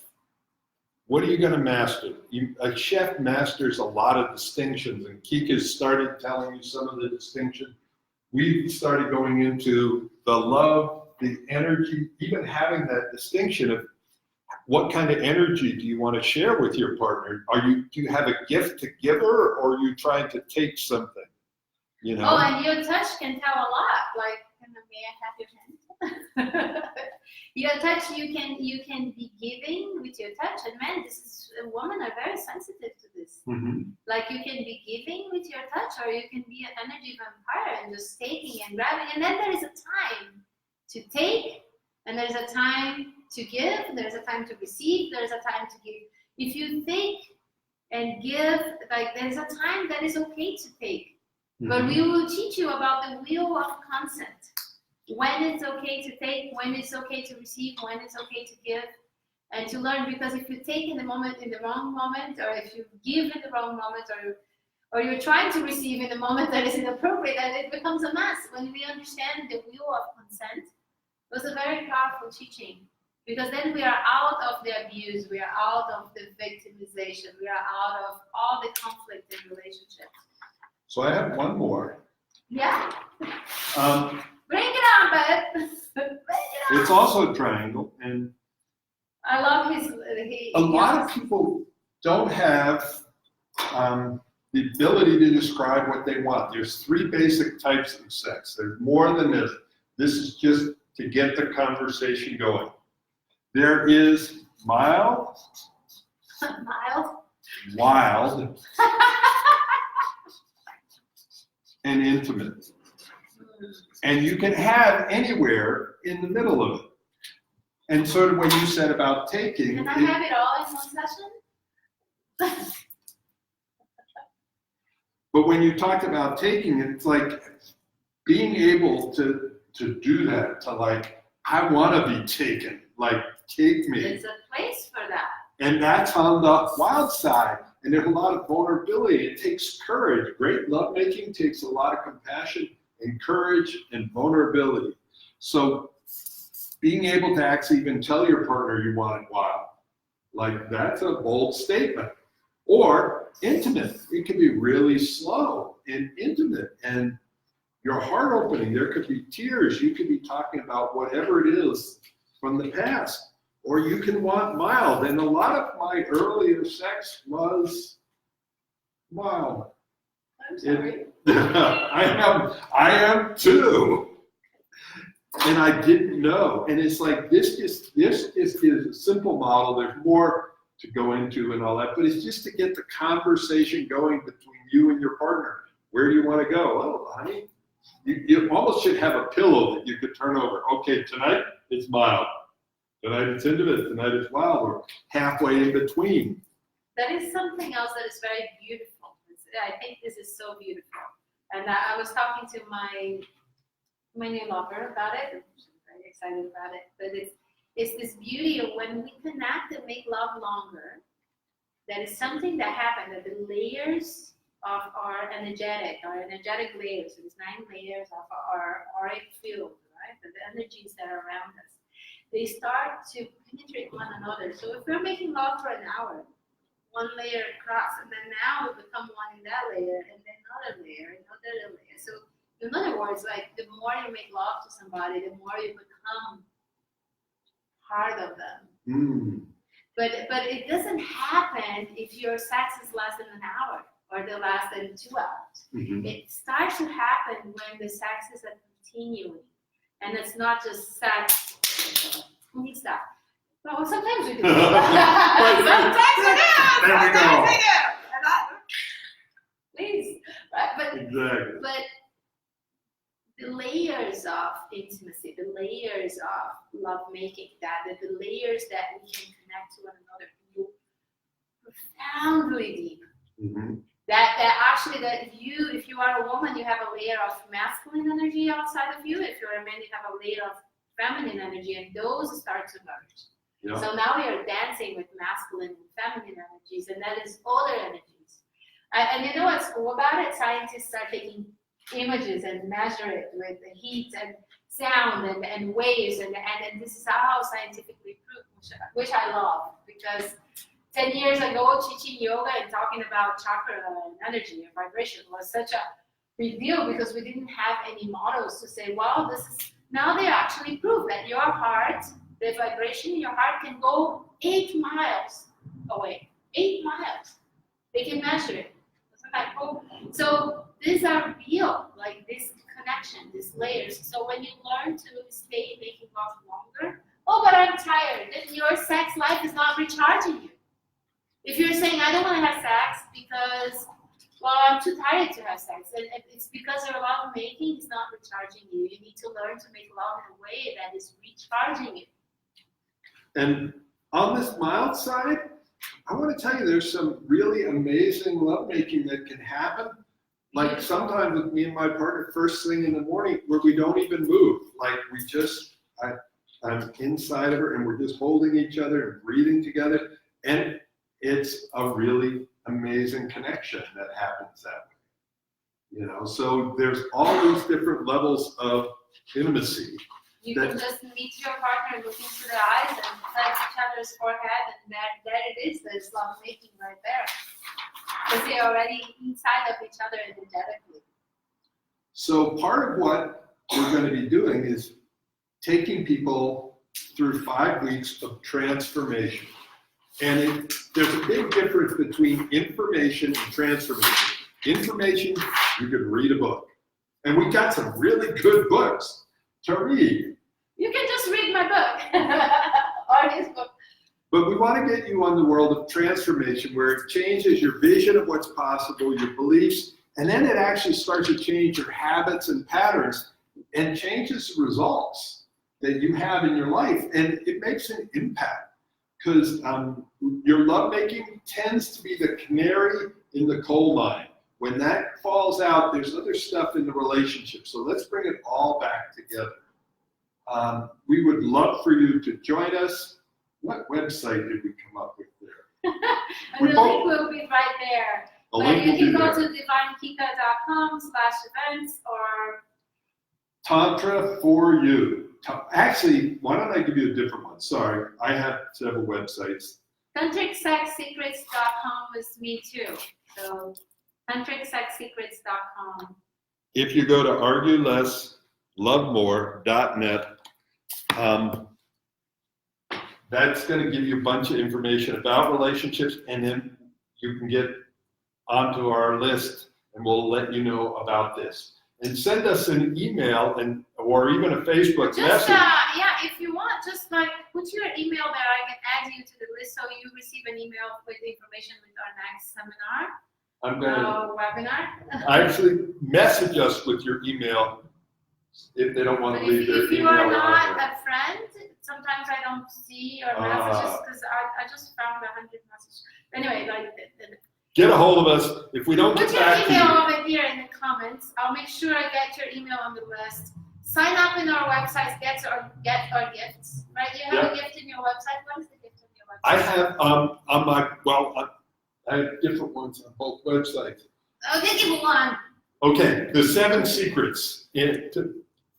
what are you going to master? A chef masters a lot of distinctions, and Kika's started telling you some of the distinctions. We started going into the love, the energy, even having that distinction of what kind of energy do you want to share with your partner? Do you have a gift to give her, or are you trying to take something? You know? Oh, and your touch can tell a lot. Like, may I have your hand? Your touch, you can be giving with your touch, and men, women are very sensitive to this. Mm-hmm. Like, you can be giving with your touch, or you can be an energy vampire and just taking and grabbing. And then there is a time to take, and there's a time to give, there's a time to receive, there's a time to give. If you take and give, like, there's a time that is okay to take. Mm-hmm. But we will teach you about the wheel of consent. When it's okay to take, when it's okay to receive, when it's okay to give, and to learn. Because if you take in the wrong moment, or if you give in the wrong moment, or you're trying to receive in a moment that is inappropriate, then it becomes a mess. When we understand the wheel of consent, it was a very powerful teaching. Because then we are out of the abuse, we are out of the victimization, we are out of all the conflict in relationships. So I have one more. Yeah. Bring it on, bud. Bring it on. It's also a triangle, and I love a lot of people don't have the ability to describe what they want. There's 3 basic types of sex. There's more than this. This is just to get the conversation going. There is mild, wild, and intimate. And you can have anywhere in the middle of it. And sort of what you said about taking. Can I have it all in one session? But when you talked about taking, it's like being able to do that, to like, I want to be taken, like, take me. There's a place for that. And that's on the wild side. And there's a lot of vulnerability. It takes courage. Great lovemaking takes a lot of compassion and courage and vulnerability. So being able to actually even tell your partner you want it wild, like, that's a bold statement. Or intimate. It can be really slow and intimate and your heart opening. There could be tears. You could be talking about whatever it is from the past. Or you can want mild. And a lot of my earlier sex was mild. I'm sorry. I am too. And I didn't know. And it's like this is a simple model. There's more to go into and all that, but it's just to get the conversation going between you and your partner. Where do you want to go? Oh, honey, you almost should have a pillow that you could turn over. Okay, tonight it's mild. Tonight it's intimate. Tonight it's wild. Or halfway in between. That is something else that is very beautiful. I think this is so beautiful. And I was talking to my new lover about it. I'm very excited about it. But it's this beauty of when we connect and make love longer. That is something that happened, that the layers of our energetic layers, so there's 9 layers of our auric field, right? The energies that are around us, they start to penetrate one another. So if we're making love for an hour, one layer across, and then now we become one in that layer, and then another layer, another layer. So in other words, like the more you make love to somebody, the more you become part of them. Mm. But it doesn't happen if your sex is less than an hour or the less than 2 hours. Mm-hmm. It starts to happen when the sex is a continuing, and it's not just sex. Please stop. Well, sometimes we do. Sometimes we do. There we go. Please, right? Exactly. But the layers of intimacy, the layers of lovemaking, the layers that we can connect to one another go profoundly deep. Mm-hmm. That if you are a woman, you have a layer of masculine energy outside of you. If you're a man, you have a layer of feminine energy, and those start to merge. Yeah. So now we are dancing with masculine and feminine energies, and that is other energies. And you know what's cool about it? Scientists are taking images and measure it with the heat and sound and waves, and this is how scientifically proved, which I love, because 10 years ago, teaching yoga and talking about chakra and energy and vibration was such a big deal, because we didn't have any models to say, well, this is, now they actually prove that your heart, the vibration in your heart can go 8 miles away. 8 miles. They can measure it. Isn't that cool? So these are real, like this connection, these layers. So when you learn to stay making love longer, oh, but I'm tired, then your sex life is not recharging you. If you're saying, I don't want to have sex because, well, I'm too tired to have sex, and it's because your love making is not recharging you. You need to learn to make love in a way that is recharging you. And on this mild side, I want to tell you there's some really amazing lovemaking that can happen. Like sometimes with me and my partner, first thing in the morning, where we don't even move. Like I'm inside of her and we're just holding each other and breathing together. And it's a really amazing connection that happens that way. You know, so there's all these different levels of intimacy. You can just meet your partner, look into the eyes, and touch each other's forehead, and there it is. There's love making right there, because they're already inside of each other energetically. So part of what we're going to be doing is taking people through 5 weeks of transformation. And there's a big difference between information and transformation. Information, you can read a book. And we got some really good books to read. You can just read my book, or his book. But we want to get you on the world of transformation, where it changes your vision of what's possible, your beliefs, and then it actually starts to change your habits and patterns and changes the results that you have in your life. And it makes an impact. Because your lovemaking tends to be the canary in the coal mine. When that falls out, there's other stuff in the relationship. So let's bring it all back together. We would love for you to join us. What website did we come up with there? And the link will be right there. The But link you will can be go there. to divinekika.com/events or Tantra for You. Actually, why don't I give you a different one? Sorry, I have several websites. tantricsexsecrets.com is me too. So tantricsexsecrets.com. If you go to arguelesslovemore.net, that's going to give you a bunch of information about relationships, and then you can get onto our list, and we'll let you know about this. And send us an email or even a Facebook Just message. yeah, if you want, just like put your email there. I can add you to the list so you receive an email with the information with our next seminar. I'm gonna Webinar. actually message us with your email if they don't want But to leave their if you email are on not there. a friend, sometimes I don't see your messages because I just found 100 messages. Anyway, like Get a hold of us. If we don't put get your back to email you, over here in the comments. I'll make sure I get your email on the list. Sign up in our website, get our gifts. Right? You have a gift in your website. What is the gift in your website? I have on my I have different ones on both websites. Okay, give me one. Okay, the 7 secrets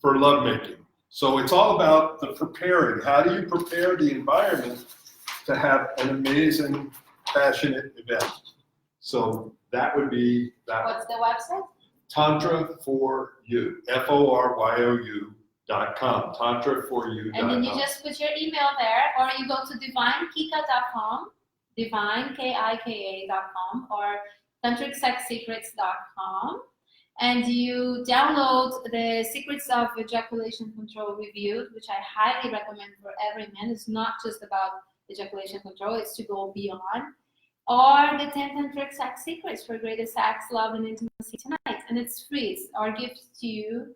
for lovemaking. So it's all about the preparing. How do you prepare the environment to have an amazing, passionate event? So that would be that. What's the website? Tantra for You, FORYOU.com, tantraforyou.com. And then you just put your email there, or you go to divinekika.com, divinekika.com, or tantricsexsecrets.com, and you download the Secrets of Ejaculation Control Reviewed, which I highly recommend for every man. It's not just about ejaculation control, it's to go beyond. Or the 10 Tantric Sex Secrets for greater sex, love, and intimacy tonight. And it's free. It's our gift to you.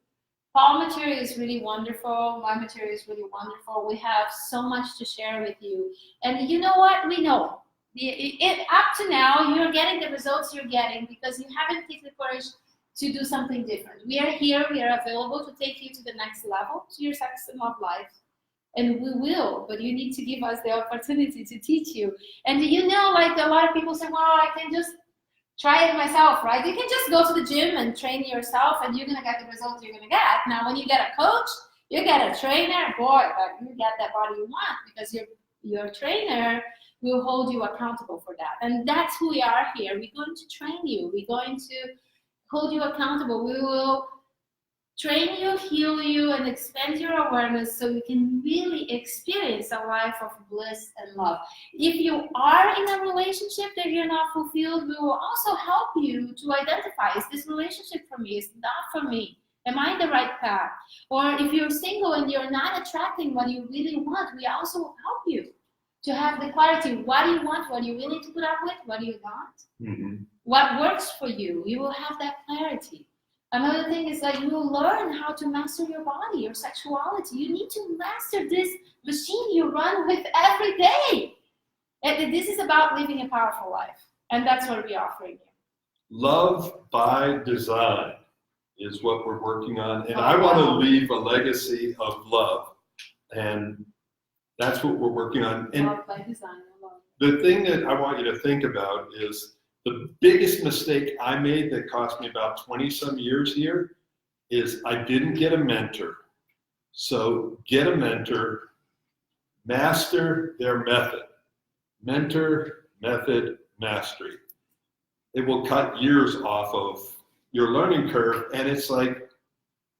Fall material is really wonderful. My material is really wonderful. We have so much to share with you. And you know what? We know. Up to now, you're getting the results you're getting because you haven't taken the courage to do something different. We are here. We are available to take you to the next level, to your sex and love life. And we will, but you need to give us the opportunity to teach you. And you know, like a lot of people say, well, I can just try it myself, right? You can just go to the gym and train yourself and you're gonna get the results you're gonna get. Now, when you get a coach, you get a trainer, boy, but you get that body you want because your trainer will hold you accountable for that. And that's who we are here. We're going to train you. We're going to hold you accountable. We will train you, heal you, and expand your awareness so you can really experience a life of bliss and love. If you are in a relationship that you're not fulfilled, we will also help you to identify, is this relationship for me? Is it not for me? Am I in the right path? Or if you're single and you're not attracting what you really want, we also will help you to have the clarity. What do you want? What are you willing to put up with? What do you not? Mm-hmm. What works for you? You will have that clarity. Another thing is that you will learn how to master your body, your sexuality. You need to master this machine you run with every day. And this is about living a powerful life. And that's what we're offering you. Love by design is what we're working on. And I want to leave a legacy of love. And that's what we're working on. And Love by design. the thing that I want you to think about is the biggest mistake I made that cost me about 20 some years here is I didn't get a mentor. So get a mentor, master their method. Mentor, method, mastery. It will cut years off of your learning curve. And it's like,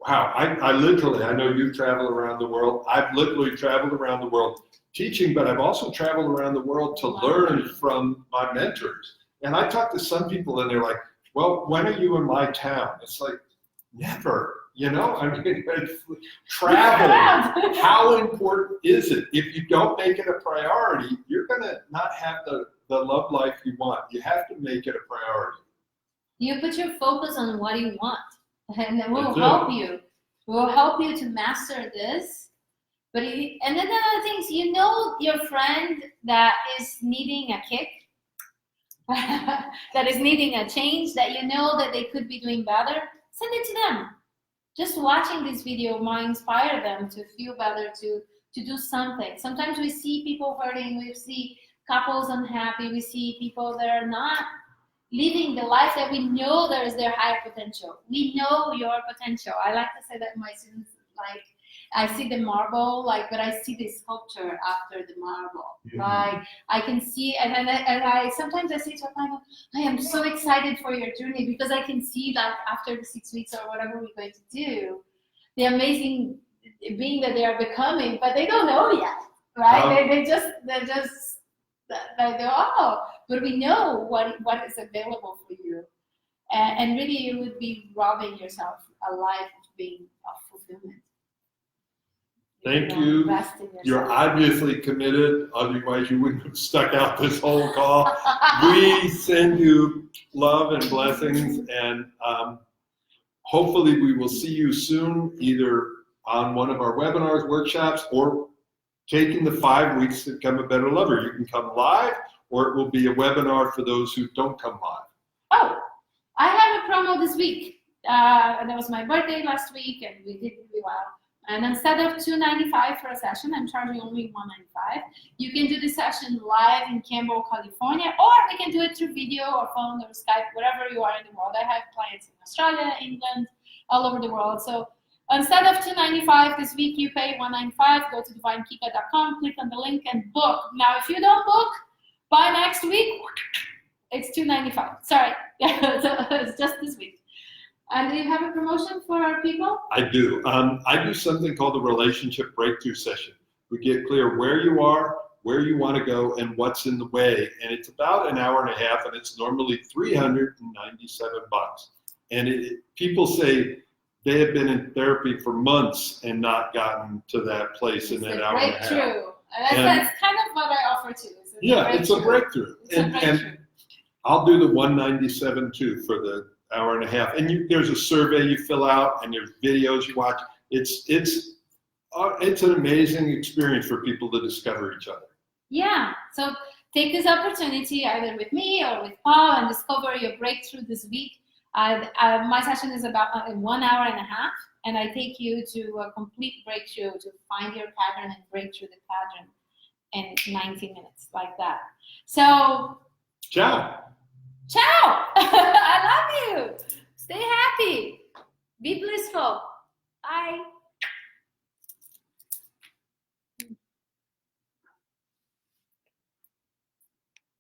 wow, I literally, I know you've traveled around the world. I've literally traveled around the world teaching, but I've also traveled around the world to learn from my mentors. And I talk to some people and they're like, well, when are you in my town? It's like, never, you know? I mean, traveling, how important is it? If you don't make it a priority, you're gonna not have the love life you want. You have to make it a priority. You put your focus on what you want, and then we'll help you. We'll help you to master this. But and then other things, you know, your friend that is needing a kick, that is needing a change, that you know that they could be doing better, send it to them. Just watching this video might inspire them to feel better, to do something. Sometimes we see people hurting, we see couples unhappy, we see people that are not living the life that we know there is their higher potential. We know your potential. I like to say that my students, like, I see the marble, like, but I see the sculpture after the marble. Mm-hmm. Like, I can see, and I sometimes I say to a client, I am so excited for your journey because I can see that after the 6 weeks or whatever we're going to do, the amazing being that they are becoming, but they don't know yet, right? They're just oh, but we know what is available for you, and really you would be robbing yourself a life of being of fulfillment. Thank you. Invest in yourself. You're obviously committed, otherwise you wouldn't have stuck out this whole call. We send you love and blessings, and hopefully we will see you soon, either on one of our webinars, workshops, or taking the 5 weeks to become a better lover. You can come live, or it will be a webinar for those who don't come live. Oh, I have a promo this week. That was my birthday last week, and we did really well. And instead of $295 for a session, I'm charging only $195. You can do the session live in Campbell, California, or we can do it through video or phone or Skype, wherever you are in the world. I have clients in Australia, England, all over the world. So instead of $295 this week, you pay $195. Go to divinekika.com, click on the link, and book. Now, if you don't book by next week, it's $295. Sorry, it's just this week. And do you have a promotion for our people? I do. I do something called the Relationship Breakthrough Session. We get clear where you are, where you want to go, and what's in the way. And it's about an hour and a half, and it's normally $397. And people say they have been in therapy for months and not gotten to that place in that hour and a half. Breakthrough. That's kind of what I offer too. It's a breakthrough. And I'll do the $197 too for the hour and a half. And there's a survey you fill out, and there's videos you watch. It's an amazing experience for people to discover each other. Yeah. So take this opportunity either with me or with Paul and discover your breakthrough this week. My session is about 1 hour and a half, and I take you to a complete breakthrough to find your pattern and break through the pattern in 90 minutes, like that. So, Ciao. Ciao! I love you. Stay happy. Be blissful. Bye.